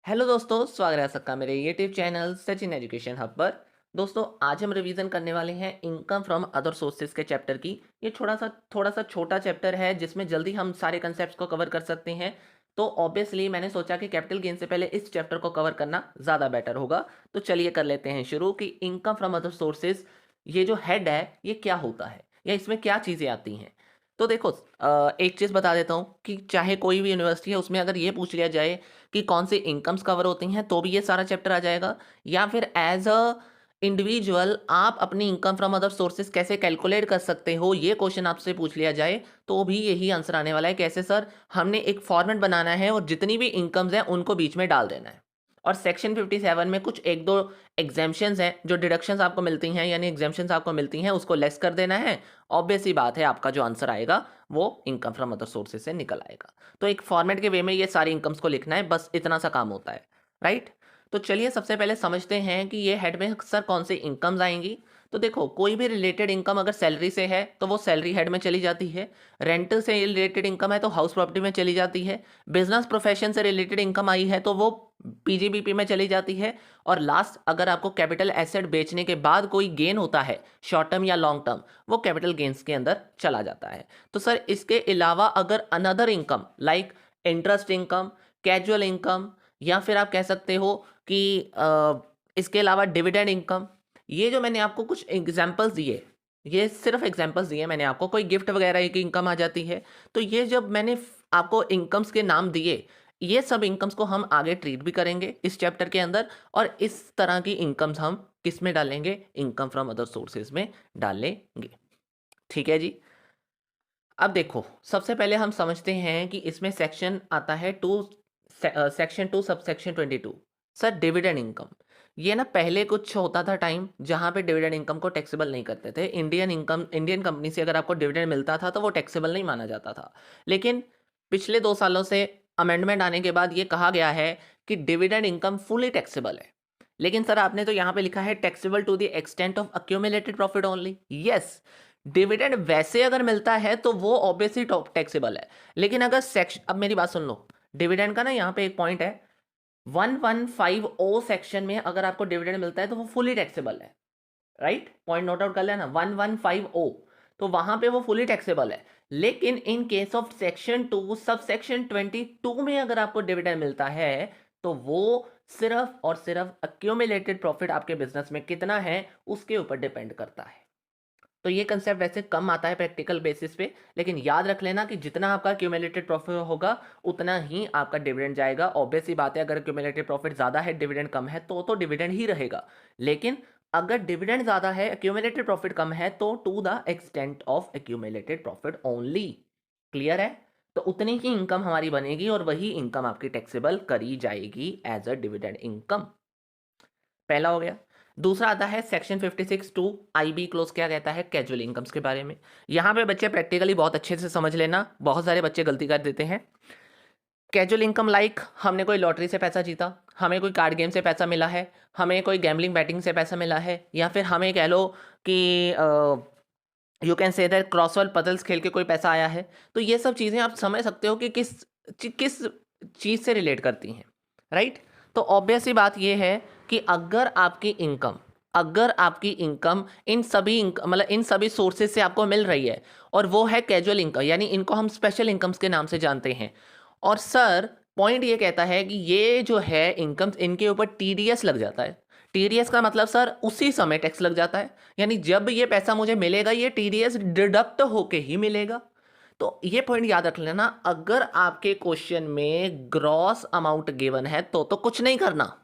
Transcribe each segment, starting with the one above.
Hello दोस्तों, स्वागत है सबका मेरे YouTube channel Sachin education hub पर। दोस्तों, आज हम रिवीजन करने वाले हैं इनकम फ्रॉम अदर सोर्सेज के चैप्टर की। ये थोड़ा सा छोटा चैप्टर है जिसमें जल्दी हम सारे कंसेप्ट को कवर कर सकते हैं। तो ऑब्वियसली मैंने सोचा कि कैपिटल गेन से पहले इस चैप्टर को कवर करना ज़्यादा बेटर होगा। तो चलिए कर लेते हैं शुरू कि इनकम फ्रॉम अदर सोर्सेज, ये जो हेड है ये क्या होता है या इसमें क्या चीज़ें आती हैं। तो देखो, एक चीज़ बता देता हूँ कि चाहे कोई भी यूनिवर्सिटी है उसमें अगर ये पूछ लिया जाए कि कौन से इनकम्स कवर होती हैं तो भी ये सारा चैप्टर आ जाएगा, या फिर एज अ इंडिविजुअल आप अपनी इनकम फ्रॉम अदर सोर्सेज कैसे कैलकुलेट कर सकते हो, ये क्वेश्चन आपसे पूछ लिया जाए तो भी यही आंसर आने वाला है। कैसे सर? हमने एक फॉर्मेट बनाना है और जितनी भी इनकम्स हैं उनको बीच में डाल देना है। और सेक्शन 57 में कुछ एक दो एग्जाम्पशंस हैं, जो डिडक्शंस आपको मिलती हैं यानी एग्जाम्पशंस आपको मिलती हैं, उसको लेस कर देना है। ऑब्वियस सी बात है, आपका जो आंसर आएगा वो इनकम फ्रॉम अदर सोर्सेज से निकल आएगा। तो एक फॉर्मेट के वे में ये सारी इनकम्स को लिखना है, बस इतना सा काम होता है। राइट? तो चलिए सबसे पहले समझते हैं कि ये हेड में सर कौन सी इनकम्स आएंगी। तो देखो, कोई भी रिलेटेड इनकम अगर सैलरी से है तो वो सैलरी हेड में चली जाती है। रेंटल से रिलेटेड इनकम है तो हाउस प्रॉपर्टी में चली जाती है। बिजनेस प्रोफेशन से रिलेटेड इनकम आई है तो वो पीजीबीपी में चली जाती है। और लास्ट, अगर आपको कैपिटल एसेट बेचने के बाद कोई गेन होता है शॉर्ट टर्म या लॉन्ग टर्म, वो कैपिटल गेन्स के अंदर चला जाता है। तो सर इसके अलावा अगर another income like interest income, casual income, या फिर आप कह सकते हो कि इसके अलावा डिविडेंड इनकम, ये जो मैंने आपको कुछ एग्जांपल्स दिए, ये सिर्फ एग्जांपल्स दिए मैंने आपको, कोई गिफ्ट वगैरह की इनकम आ जाती है। तो ये जब मैंने आपको इनकम्स के नाम दिए, ये सब इनकम्स को हम आगे ट्रीट भी करेंगे इस चैप्टर के अंदर। और इस तरह की इनकम्स हम किस में डालेंगे? इनकम फ्रॉम अदर सोर्सेज में डालेंगे। ठीक है जी। अब देखो, सबसे पहले हम समझते हैं कि इसमें सेक्शन आता है section 2 sub section 22। Sir dividend income, ये ना पहले कुछ होता था टाइम जहाँ पे डिविडेंड इनकम को टैक्सेबल नहीं करते थे। इंडियन कंपनी से अगर आपको डिविडेंड मिलता था तो वो टैक्सेबल नहीं माना जाता था। लेकिन पिछले 2 सालों से अमेंडमेंट आने के बाद ये कहा गया है कि डिविडेंड इनकम फुली टैक्सेबल है। लेकिन सर आपने तो यहाँ पे लिखा है taxable to the extent of accumulated profit only. Yes, dividend वैसे अगर मिलता है तो वो ऑब्वियसली टॉप टैक्सेबल है। लेकिन अगर सेक्शन, अब मेरी बात सुन लो, डिविडेंड का ना यहाँ पे एक पॉइंट है, 115O सेक्शन में अगर आपको डिविडेंड मिलता है तो वो फुली टैक्सेबल है। राइट? पॉइंट नोट आउट कर लेना, 115O, तो वहां पे वो फुली टैक्सेबल है। लेकिन in case of section 2 sub section 22 में अगर आपको डिविडेंड मिलता है तो वो सिर्फ और सिर्फ अक्यूमुलेटेड प्रॉफिट आपके बिजनेस में कितना है उसके ऊपर डिपेंड करता है। तो ये कंसेप्ट वैसे कम आता है प्रैक्टिकल बेसिस पे, लेकिन याद रख लेना कि जितना आपका क्यूमुलेटेड प्रॉफिट होगा उतना ही आपका डिविडेंड जाएगा। ऑब्वियस सी बात है, अगर क्यूमुलेटेड प्रॉफिट ज़्यादा है डिविडेंड कम है तो डिविडेंड ही रहेगा। लेकिन अगर डिविडेंड ज़्यादा है एक्यूमुलेटेड प्रॉफिट कम है तो to the extent of accumulated profit only. Clear है? तो उतनी ही इनकम हमारी बनेगी और वही इनकम आपकी टैक्सेबल करी जाएगी एज अ डिविडेंड इनकम। पहला हो गया। दूसरा आता है सेक्शन 56 टू IB क्लोज, क्या कहता है? कैजुअल इनकम्स के बारे में। यहाँ पे बच्चे प्रैक्टिकली बहुत अच्छे से समझ लेना, बहुत सारे बच्चे गलती कर देते हैं। कैजुअल इनकम लाइक हमने कोई लॉटरी से पैसा जीता, हमें कोई कार्ड गेम से पैसा मिला है, हमें कोई गैम्बलिंग बैटिंग से पैसा मिला है, या फिर हमें कह लो कि you can say that crossword puzzles खेल के कोई पैसा आया है। तो ये सब चीज़ें आप समझ सकते हो कि किस चीज़ से रिलेट करती हैं। राइट? तो ऑब्वियस सी बात ये है कि अगर आपकी इनकम इन सभी मतलब इन सभी सोर्सेज से आपको मिल रही है और वो है कैजुअल इनकम, यानी इनको हम स्पेशल इनकम्स के नाम से जानते हैं। और सर पॉइंट ये कहता है कि ये जो है इनकम्स, इनके ऊपर TDS लग जाता है। TDS का मतलब सर उसी समय टैक्स लग जाता है, यानी जब ये पैसा मुझे मिलेगा ये TDS डिडक्ट होके ही मिलेगा। तो ये पॉइंट याद रख लेना, अगर आपके क्वेश्चन में ग्रॉस अमाउंट गिवन है तो कुछ नहीं करना,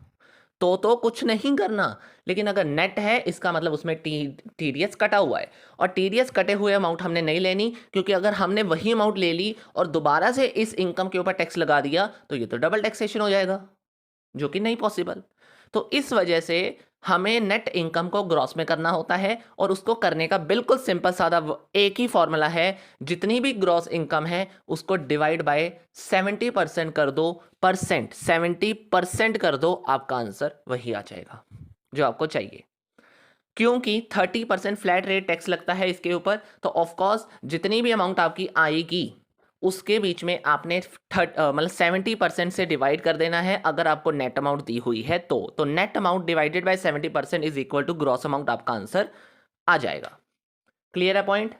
तो कुछ नहीं करना। लेकिन अगर नेट है इसका मतलब उसमें TDS कटा हुआ है, और TDS कटे हुए अमाउंट हमने नहीं लेनी, क्योंकि अगर हमने वही अमाउंट ले ली और दोबारा से इस इनकम के ऊपर टैक्स लगा दिया तो ये तो डबल टैक्सेशन हो जाएगा, जो कि नहीं पॉसिबल। तो इस वजह से हमें नेट इनकम को ग्रॉस में करना होता है, और उसको करने का बिल्कुल सिंपल सादा एक ही फॉर्मूला है, जितनी भी ग्रॉस इनकम है उसको डिवाइड बाय 70% कर दो, 70% कर दो, आपका आंसर वही आ जाएगा जो आपको चाहिए। क्योंकि 30% फ्लैट रेट टैक्स लगता है इसके ऊपर, तो ऑफकोर्स जितनी भी अमाउंट आपकी आएगी उसके बीच में आपने मतलब 70% से डिवाइड कर देना है अगर आपको नेट अमाउंट दी हुई है तो net amount divided by 70% is equal to gross amount, आपका आंसर आ जाएगा। क्लियर है पॉइंट?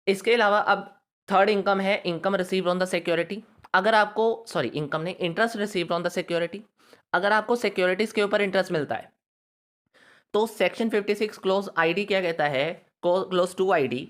इसके अलावा अब थर्ड इनकम है income received on the security. अगर आपको सॉरी इनकम नहीं, interest received on the security. अगर आपको सिक्योरिटीज के ऊपर इंटरेस्ट मिलता है तो सेक्शन 56 क्लोज आईडी क्या कहता है, क्लोज 2 आईडी,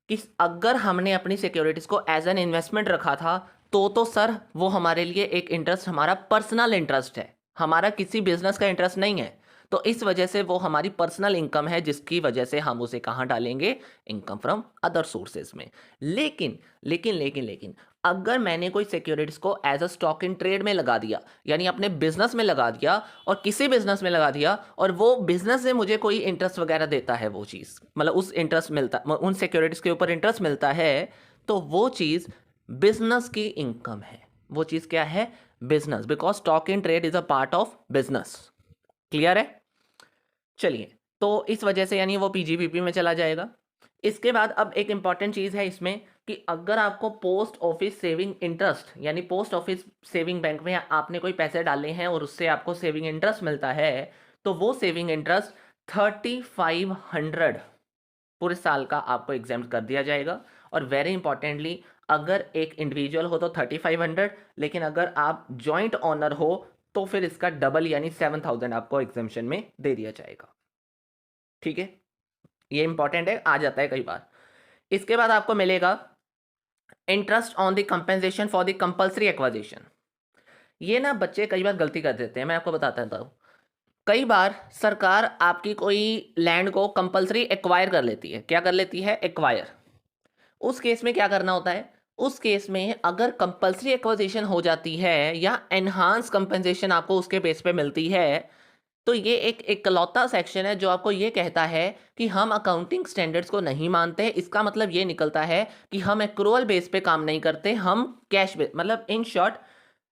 कि अगर हमने अपनी सिक्योरिटीज को एज एन इन्वेस्टमेंट रखा था तो सर वो हमारे लिए एक इंटरेस्ट, हमारा पर्सनल इंटरेस्ट है, हमारा किसी बिजनेस का इंटरेस्ट नहीं है। तो इस वजह से वो हमारी पर्सनल इनकम है, जिसकी वजह से हम उसे कहाँ डालेंगे, इनकम फ्रॉम अदर सोर्सेज में। लेकिन लेकिन लेकिन लेकिन अगर मैंने कोई सिक्योरिटीज को as a stock in trade में लगा दिया, यानी अपने बिजनेस में लगा दिया और किसी बिजनेस में लगा दिया, और वो बिजनेस से मुझे कोई इंटरेस्ट वगैरह देता है, वो चीज़ मतलब उस इंटरेस्ट मिलता, उन सिक्योरिटीज के ऊपर इंटरेस्ट मिलता है, तो वो चीज़ बिजनेस की इनकम है। वो चीज़ क्या है, business, because stock in trade is a part of business. Clear है? चलिए, तो इस वजह से यानी वो पीजीपीपी में चला जाएगा। इसके बाद अब एक इंपॉर्टेंट चीज़ है इसमें कि अगर आपको पोस्ट ऑफिस सेविंग इंटरेस्ट, यानी पोस्ट ऑफिस सेविंग बैंक में आपने कोई पैसे डाले हैं और उससे आपको सेविंग इंटरेस्ट मिलता है, तो वो सेविंग इंटरेस्ट 3500 पूरे साल का आपको एग्जाम कर दिया जाएगा। और वेरी इंपॉर्टेंटली, अगर एक इंडिविजुअल हो तो 3500, लेकिन अगर आप जॉइंट ऑनर हो तो फिर इसका डबल यानी 7000 आपको एग्जामेशन में दे दिया जाएगा। ठीक है, ये इंपॉर्टेंट है, आ जाता है कई बार। इसके बाद आपको मिलेगा interest on the compensation for the compulsory acquisition. ये ना बच्चे कई बार गलती कर देते हैं, मैं आपको बताता हूँ। कई बार सरकार आपकी कोई लैंड को कंपल्सरी एक्वायर कर लेती है। क्या कर लेती है? एक्वायर। उस केस में क्या करना होता है? उस केस में अगर कंपल्सरी एक्वाजिशन हो जाती है या एनहांस कंपेंसेशन आपको उसके बेस पे मिलती है, तो ये एक इकलौता सेक्शन है जो आपको ये कहता है कि हम अकाउंटिंग स्टैंडर्ड्स को नहीं मानते। इसका मतलब ये निकलता है कि हम एक्रूअल बेस पे काम नहीं करते, हम कैश बेस, मतलब इन शॉर्ट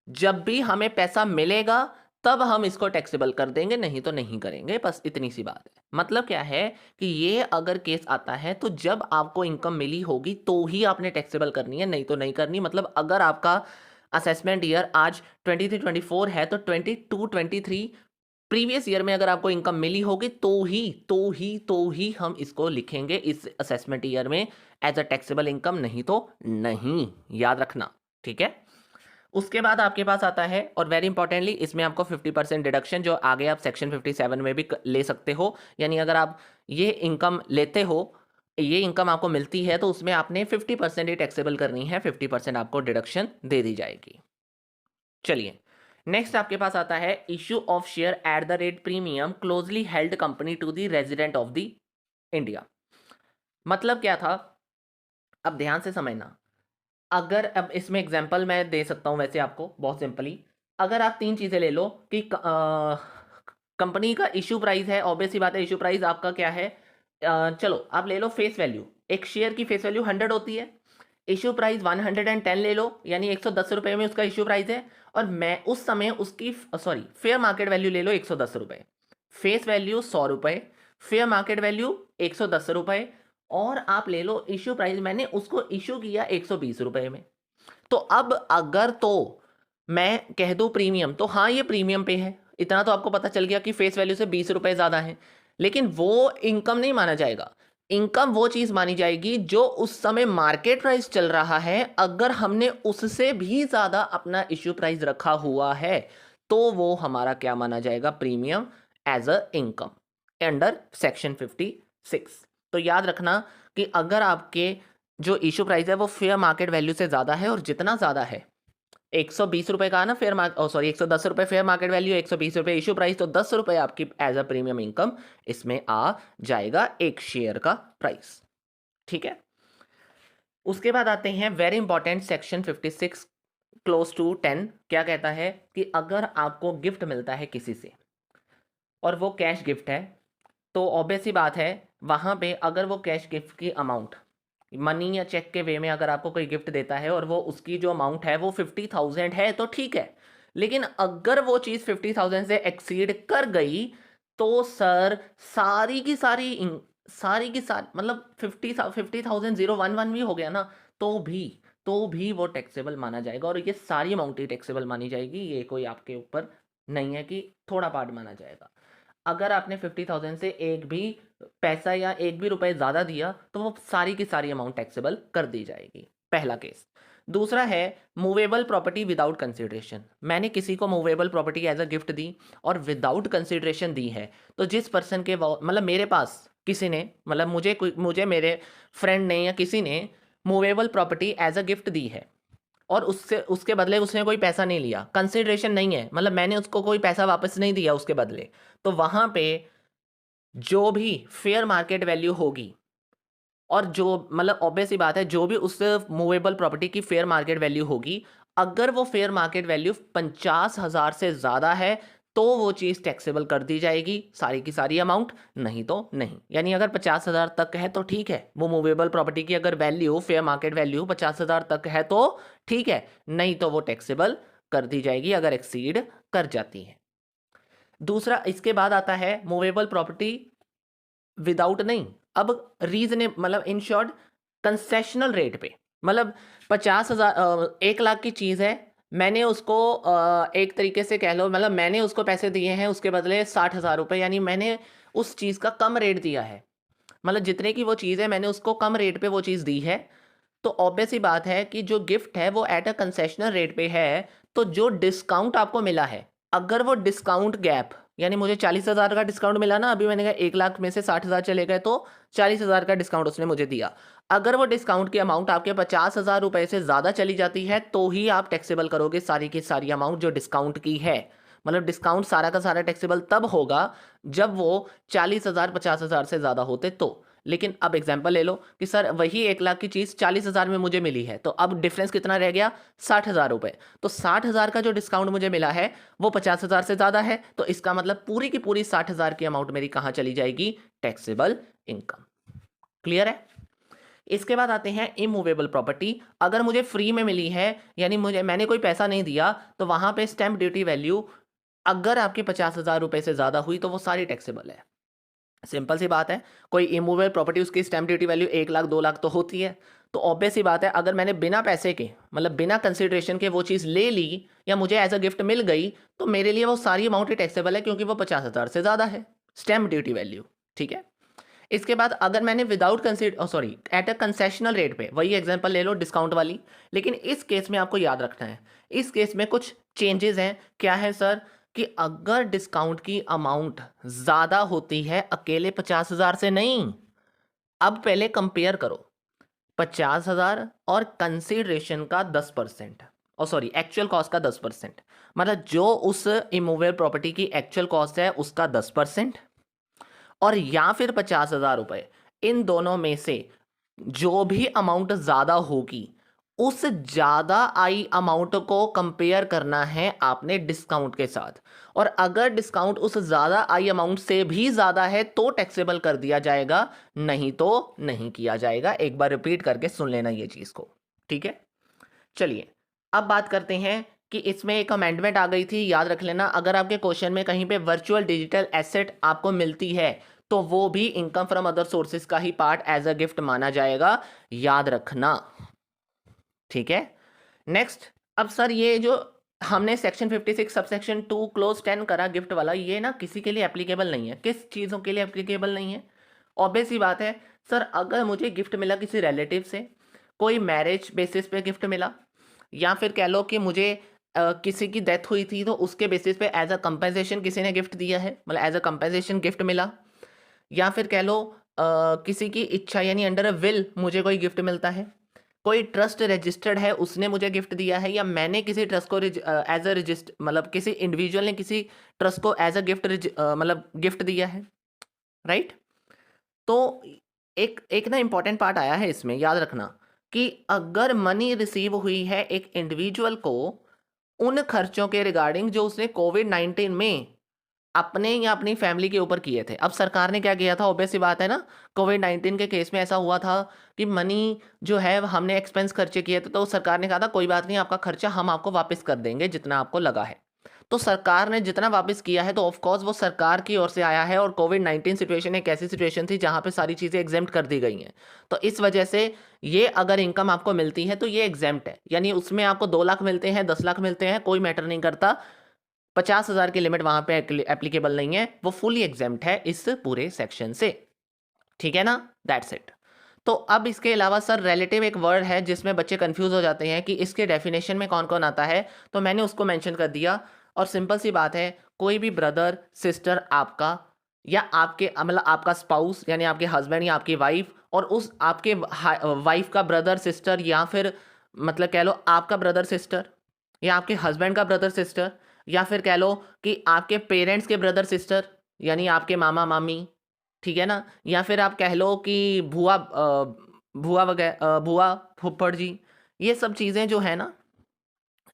जब भी हमें पैसा मिलेगा तब हम इसको टैक्सेबल कर देंगे, नहीं तो नहीं करेंगे। बस इतनी सी बात है। मतलब क्या है कि ये अगर केस आता है तो जब आपको इनकम मिली होगी तो ही आपने टैक्सेबल करनी है, नहीं तो नहीं करनी। मतलब अगर आपका असेसमेंट ईयर आज 23-24 है तो 22-23 प्रीवियस ईयर में अगर आपको इनकम मिली होगी तो ही हम इसको लिखेंगे इस असेसमेंट ईयर में एज अ टैक्सेबल इनकम, नहीं तो नहीं। याद रखना, ठीक है। उसके बाद आपके पास आता है, और वेरी इंपॉर्टेंटली इसमें आपको 50% डिडक्शन, जो आगे आप सेक्शन 57 में भी ले सकते हो। यानी अगर आप ये इनकम लेते हो, ये इनकम आपको मिलती है, तो उसमें आपने 50% ही टैक्सेबल करनी है, 50% आपको डिडक्शन दे दी जाएगी। चलिए, नेक्स्ट आपके पास आता है issue of share at the rate premium closely held company to the resident of the India. मतलब क्या था, अब ध्यान से समझना। अगर अब इसमें एग्जांपल मैं दे सकता हूं वैसे आपको बहुत सिंपली। अगर आप तीन चीज़ें ले लो कि कंपनी का इशू प्राइस है, ऑब्वियस सी बात है, इशू प्राइस आपका क्या है, चलो आप ले लो फेस वैल्यू। एक शेयर की फेस वैल्यू 100 होती है, इशू प्राइस 110 ले लो, यानी 110 रुपये में उसका इशू प्राइस है। और मैं उस समय उसकी सॉरी फेयर मार्केट वैल्यू ले लो 110 रुपये, फेस वैल्यू 100 रुपये, फेयर मार्केट वैल्यू 110 रुपये, और आप ले लो इशू प्राइस, मैंने उसको इशू किया 120 रुपये में। तो अब अगर तो मैं कह दूं प्रीमियम, तो हाँ ये प्रीमियम पे है, इतना तो आपको पता चल गया कि फेस वैल्यू से 20 रुपये ज़्यादा है। लेकिन वो इनकम नहीं माना जाएगा। इनकम वो चीज़ मानी जाएगी जो उस समय मार्केट प्राइस चल रहा है, अगर हमने उससे भी ज़्यादा अपना इश्यू प्राइस रखा हुआ है तो वो हमारा क्या माना जाएगा, premium as a income under section 56। तो याद रखना कि अगर आपके जो इशू प्राइस है वो फेयर मार्केट वैल्यू से ज़्यादा है, और जितना ज़्यादा है, 120 रुपये का ना फेयर मार्केट, सॉरी 110 रुपये फेयर मार्केट वैल्यू, 120 रुपये इशू प्राइस, तो 10 रुपये आपकी एज अ प्रीमियम इनकम इसमें आ जाएगा, एक शेयर का प्राइस। ठीक है। उसके बाद आते हैं very important section 56 clause two 10। क्या कहता है कि अगर आपको गिफ्ट मिलता है किसी से और वो कैश गिफ्ट है, तो ऑब्वियस सी बात है वहाँ पे अगर वो कैश गिफ्ट की अमाउंट मनी या चेक के वे में अगर आपको कोई गिफ्ट देता है और वो उसकी जो अमाउंट है वो 50,000 है तो ठीक है। लेकिन अगर वो चीज़ 50,000 से एक्सीड कर गई तो सर सारी की सारी मतलब 50,000 011 भी हो गया ना, तो भी तो भी वो टैक्सेबल माना जाएगा और ये सारी अमाउंट ही टैक्सेबल मानी जाएगी। ये कोई आपके ऊपर नहीं है कि थोड़ा पार्ट माना जाएगा। अगर आपने 50,000 से एक भी पैसा या एक भी रुपए ज़्यादा दिया तो वो सारी की सारी अमाउंट टैक्सेबल कर दी जाएगी, पहला केस। दूसरा है मूवेबल प्रॉपर्टी विदाउट कंसिडरेशन। मैंने किसी को movable property as a gift दी और विदाउट कंसिडरेशन दी है, तो जिस पर्सन के मतलब मेरे पास किसी ने, मतलब मुझे मेरे फ्रेंड ने या किसी ने movable property as a gift दी है और उसके बदले उसने कोई पैसा नहीं लिया, कंसिडरेशन नहीं है, मतलब मैंने उसको कोई पैसा वापस नहीं दिया उसके बदले, तो वहां पे जो भी फेयर मार्केट वैल्यू होगी और जो मतलब ऑब्वियस सी बात है, जो भी उस मूवेबल प्रॉपर्टी की फेयर मार्केट वैल्यू होगी, अगर वो फेयर मार्केट वैल्यू 50,000 से ज़्यादा है तो वो चीज़ टैक्सेबल कर दी जाएगी, सारी की सारी अमाउंट, नहीं तो नहीं। यानी अगर 50,000 तक है तो ठीक है, वो मूवेबल प्रॉपर्टी की अगर वैल्यू फेयर मार्केट वैल्यू 50,000 तक है तो ठीक है, नहीं तो वो टैक्सेबल कर दी जाएगी अगर एक्सीड कर जाती है। दूसरा इसके बाद आता है मूवेबल प्रॉपर्टी विदाउट नहीं, अब रीजने मतलब इन शॉर्ट कंसेशनल रेट पे, मतलब 50,000 1 लाख की चीज़ है, मैंने उसको एक तरीके से कह लो, मतलब मैंने उसको पैसे दिए हैं उसके बदले 60,000 रुपये, यानी मैंने उस चीज़ का कम रेट दिया है, मतलब जितने की वो चीज़ है मैंने उसको कम रेट पे वो चीज़ दी है। तो ऑब्वियस ही बात है कि जो गिफ्ट है वो एट अ कंसेशनल रेट पे है, तो जो डिस्काउंट आपको मिला है, अगर वो डिस्काउंट गैप, यानी मुझे 40,000 का डिस्काउंट मिला ना, अभी मैंने कहा 1 लाख में से 60,000 चले गए तो 40,000 का डिस्काउंट उसने मुझे दिया, अगर वो डिस्काउंट की अमाउंट आपके 50,000 रुपए से ज़्यादा चली जाती है तो ही आप टैक्सेबल करोगे सारी की सारी अमाउंट जो डिस्काउंट की है। मतलब डिस्काउंट सारा का सारा टैक्सेबल तब होगा जब वो 40,000 50,000 से ज़्यादा होते तो। लेकिन अब एग्जांपल ले लो कि सर वही 1 लाख की चीज़ 40,000 में मुझे मिली है, तो अब डिफरेंस कितना रह गया, 60,000 रुपये। तो 60,000 का जो डिस्काउंट मुझे मिला है वो 50,000 से ज़्यादा है, तो इसका मतलब पूरी की पूरी 60,000 की अमाउंट मेरी कहाँ चली जाएगी, टैक्सेबल इनकम। क्लियर है। इसके बाद आते हैं इमूवेबल प्रॉपर्टी। अगर मुझे फ्री में मिली है, यानी मैंने कोई पैसा नहीं दिया, तो वहां पे स्टैंप ड्यूटी वैल्यू अगर आपकी 50,000 रुपए से ज़्यादा हुई तो वो सारी टैक्सेबल है। सिंपल सी बात है, कोई इमूवेबल प्रॉपर्टी उसकी stamp duty value 1 lakh 2 lakh तो होती है, तो ऑब्वियस सी बात है अगर मैंने बिना पैसे के, मतलब बिना कंसिडरेशन के वो चीज़ ले ली या मुझे एज अ गिफ्ट मिल गई, तो मेरे लिए वो सारी अमाउंट ही टैक्सेबल है क्योंकि वो 50,000 से ज़्यादा है स्टैंप ड्यूटी वैल्यू। ठीक है। इसके बाद अगर मैंने without consider sorry at a concessional rate पे, वही एग्जांपल ले लो डिस्काउंट वाली, लेकिन इस केस में आपको याद रखना है, इस केस में कुछ चेंजेस हैं। क्या है सर, कि अगर डिस्काउंट की अमाउंट ज़्यादा होती है अकेले 50,000 से नहीं, अब पहले कंपेयर करो 50,000 और कंसिडरेशन का 10%, और सॉरी एक्चुअल कॉस्ट का 10%, मतलब जो उस इमूवेबल प्रॉपर्टी की एक्चुअल कॉस्ट है उसका 10%, और या फिर 50,000 रुपए, इन दोनों में से जो भी अमाउंट ज़्यादा होगी उस ज़्यादा आई अमाउंट को कंपेयर करना है आपने डिस्काउंट के साथ, और अगर डिस्काउंट उस ज़्यादा आई अमाउंट से भी ज़्यादा है तो टैक्सेबल कर दिया जाएगा, नहीं तो नहीं किया जाएगा। एक बार रिपीट करके सुन लेना ये चीज़ को, ठीक है। चलिए अब बात करते हैं कि इसमें एक अमेंडमेंट आ गई थी, याद रख लेना, अगर आपके क्वेश्चन में कहीं पे वर्चुअल डिजिटल एसेट आपको मिलती है तो वो भी इनकम फ्रॉम अदर सोर्सेज का ही पार्ट एज अ गिफ्ट माना जाएगा, याद रखना। ठीक है। नेक्स्ट, अब सर ये जो हमने सेक्शन 56 सबसेक्शन 2 क्लोज 10 करा गिफ्ट वाला, ये ना किसी के लिए एप्लीकेबल नहीं है। किस चीज़ों के लिए एप्लीकेबल नहीं है, ऑब्वियस सी बात है सर, अगर मुझे गिफ्ट मिला किसी रिलेटिव से, कोई मैरिज बेसिस पे गिफ्ट मिला, या फिर कह लो कि मुझे किसी की डेथ हुई थी तो उसके बेसिस पे एज अ कंपेंसेशन किसी ने गिफ्ट दिया है, मतलब एज अ कंपेंसेशन गिफ्ट मिला, या फिर कह लो किसी की इच्छा यानी अंडर अ विल मुझे कोई गिफ्ट मिलता है, कोई ट्रस्ट रजिस्टर्ड है उसने मुझे गिफ्ट दिया है, या मैंने किसी ट्रस्ट को एज अ रजिस्ट मतलब किसी इंडिविजुअल ने किसी ट्रस्ट को एज अ गिफ्ट मतलब गिफ्ट दिया है, राइट। तो एक एक ना इंपॉर्टेंट पार्ट आया है इसमें, याद रखना कि अगर मनी रिसीव हुई है एक इंडिविजुअल को उन खर्चों के रिगार्डिंग जो उसने कोविड-19 में अपने या अपनी फैमिली के ऊपर किए थे। अब सरकार ने क्या किया था, ऑब्वियस सी बात है ना, कोविड-19 के केस में ऐसा हुआ था कि मनी जो है हमने एक्सपेंस खर्चे किए थे, तो सरकार ने कहा था कोई बात नहीं, आपका खर्चा हम आपको वापस कर देंगे जितना आपको लगा है। तो सरकार ने जितना वापस किया है तो ऑफ कोर्स वो सरकार की ओर से आया है, और कोविड-19 सिचुएशन एक ऐसी सिचुएशन थी जहाँ पे सारी चीज़ें एग्ज़ेम्प्ट कर दी गई हैं। तो इस वजह से ये अगर इनकम आपको मिलती है तो ये एग्ज़ेम्प्ट है, यानी उसमें आपको 2 लाख मिलते हैं, 10 लाख मिलते हैं, कोई मैटर नहीं करता। 50,000 की लिमिट वहाँ पे एप्लीकेबल नहीं है, वो फुली एग्ज़ेम्प्ट है इस पूरे सेक्शन से। ठीक है ना? That's it. तो अब इसके अलावा सर रिलेटिव एक वर्ड है जिसमें बच्चे कंफ्यूज हो जाते हैं कि इसके डेफिनेशन में कौन कौन आता है, तो मैंने उसको मेंशन कर दिया। और सिंपल सी बात है, कोई भी ब्रदर सिस्टर आपका, या आपके मतलब आपका स्पाउस यानी आपके हस्बैंड या आपकी वाइफ, और उस आपके वाइफ का ब्रदर सिस्टर, या फिर मतलब कह लो आपका ब्रदर सिस्टर, या आपके हस्बैंड का ब्रदर सिस्टर, या फिर कह लो कि आपके पेरेंट्स के ब्रदर सिस्टर, यानी आपके मामा मामी, ठीक है ना? या फिर आप कह लो कि भूआ, फूफड़ जी, ये सब चीज़ें जो है ना,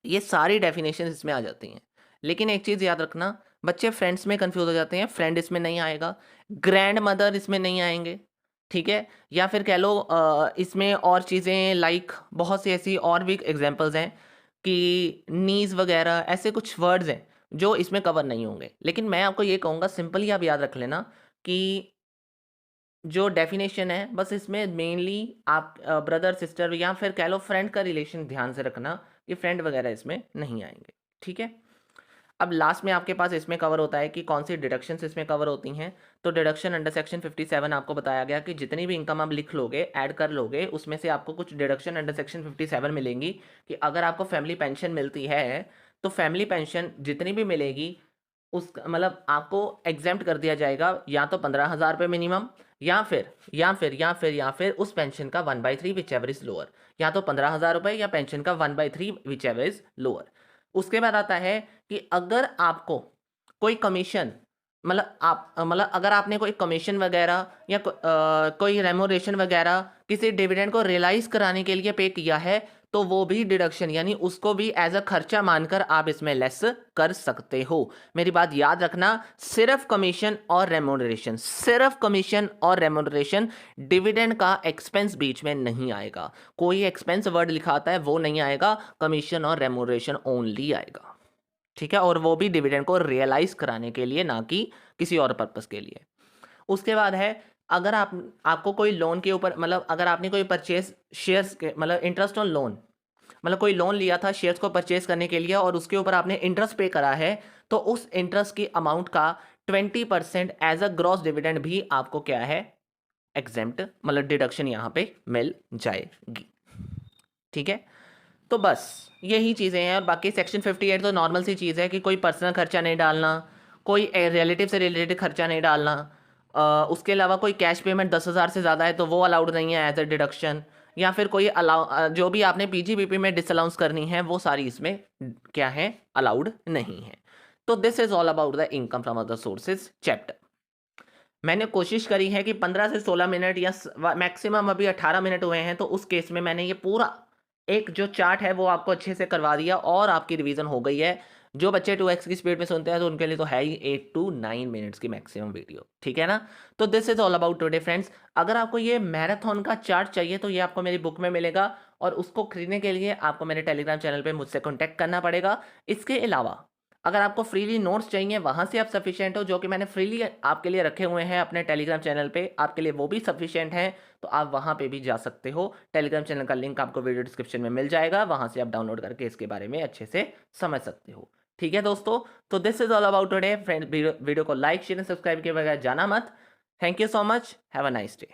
ये सारी डेफिनेशन इसमें आ जाती हैं। लेकिन एक चीज़ याद रखना, बच्चे फ्रेंड्स में कंफ्यूज हो जाते हैं, फ्रेंड इसमें नहीं आएगा, ग्रैंड मदर इसमें नहीं आएंगे, ठीक है? या फिर कह लो इसमें और चीज़ें लाइक बहुत सी ऐसी और भी एग्जांपल्स हैं कि नीज़ वगैरह, ऐसे कुछ वर्ड्स हैं जो इसमें कवर नहीं होंगे। लेकिन मैं आपको ये कहूँगा, सिंपली आप याद रख लेना कि जो डेफिनेशन है बस इसमें मेनली आप ब्रदर सिस्टर या फिर कह लो फ्रेंड का रिलेशन ध्यान से रखना, कि फ्रेंड वगैरह इसमें नहीं आएंगे, ठीक है? अब लास्ट में आपके पास इसमें कवर होता है कि कौन सी डिडक्शंस इसमें कवर होती हैं। तो डिडक्शन अंडर सेक्शन 57 आपको बताया गया कि जितनी भी इनकम आप लिख लोगे, ऐड कर लोगे, उसमें से आपको कुछ डिडक्शन अंडर सेक्शन 57 मिलेंगी। कि अगर आपको फैमिली पेंशन मिलती है तो फैमिली पेंशन जितनी भी मिलेगी उस मतलब आपको एग्जेम्प्ट कर दिया जाएगा, या तो 15,000 रुपये मिनिमम, या फिर उस पेंशन का 1/3 विच एवर इज लोअर, या तो 15,000 रुपये या पेंशन का 1/3 विच एवर इज लोअर। उसके बाद आता है कि अगर आपको कोई कमीशन, मतलब अगर आपने कोई कमीशन वगैरह या कोई रेमोरेशन वगैरह किसी डिविडेंड को रियलाइज कराने के लिए पे किया है, तो वो भी डिडक्शन, यानी उसको भी एज अ खर्चा मानकर आप इसमें लेस कर सकते हो। मेरी बात याद रखना, सिर्फ कमीशन और रेमोनरेशन, सिर्फ कमीशन और रेमोनरेशन, डिविडेंड का एक्सपेंस बीच में नहीं आएगा। कोई एक्सपेंस वर्ड लिखा आता है वो नहीं आएगा, कमीशन और रेमोनरेशन ओनली आएगा, ठीक है? और वो भी डिविडेंड को रियलाइज कराने के लिए, ना कि किसी और पर्पस के लिए। उसके बाद है, अगर आपको कोई लोन के ऊपर, मतलब अगर आपने कोई परचेज शेयर्स के मतलब इंटरेस्ट ऑन लोन, मतलब कोई लोन लिया था शेयर्स को परचेज करने के लिए और उसके ऊपर आपने इंटरेस्ट पे करा है, तो उस इंटरेस्ट की अमाउंट का 20% एज अ ग्रॉस डिविडेंड भी आपको क्या है, एग्जेम्प्ट, मतलब डिडक्शन यहाँ पे मिल जाएगी, ठीक है? तो बस यही चीज़ें हैं। और बाकी सेक्शन 58 तो नॉर्मल सी चीज़ है कि कोई पर्सनल खर्चा नहीं डालना, कोई रिलेटिव से रिलेटेड खर्चा नहीं डालना। उसके अलावा कोई कैश पेमेंट 10,000 से ज़्यादा है तो वो अलाउड नहीं है एज अ डिडक्शन, या फिर कोई जो भी आपने पीजीबीपी में डिसअलाउंस करनी है वो सारी इसमें क्या है, अलाउड नहीं है। तो this is all about the income from other sources chapter. मैंने कोशिश करी है कि 15 से 16 मिनट या मैक्सिमम अभी 18 मिनट हुए हैं, तो उस केस में मैंने ये पूरा एक जो चार्ट है वो आपको अच्छे से करवा दिया और आपकी रिवीजन हो गई है। जो बच्चे 2x की स्पीड में सुनते हैं तो उनके लिए तो है ही 8 to 9 मिनट्स की मैक्सिमम वीडियो, ठीक है ना? तो this is all about today friends. अगर आपको ये मैराथन का चार्ट चाहिए तो ये आपको मेरी बुक में मिलेगा, और उसको खरीदने के लिए आपको मेरे टेलीग्राम चैनल पे मुझसे कॉन्टैक्ट करना पड़ेगा। इसके अलावा अगर आपको फ्रीली नोट्स चाहिए, वहाँ से आप सफिशिएंट हो, जो कि मैंने फ्रीली आपके लिए रखे हुए हैं अपने टेलीग्राम चैनल पे, आपके लिए वो भी सफिशिएंट हैं, तो आप वहाँ पे भी जा सकते हो। टेलीग्राम चैनल का लिंक आपको वीडियो डिस्क्रिप्शन में मिल जाएगा, वहाँ से आप डाउनलोड करके इसके बारे में अच्छे से समझ सकते हो, ठीक है दोस्तों? तो this is all about today friend. Video को लाइक शेयर सब्सक्राइब किए बगैर जाना मत। Thank you so much, have a nice day.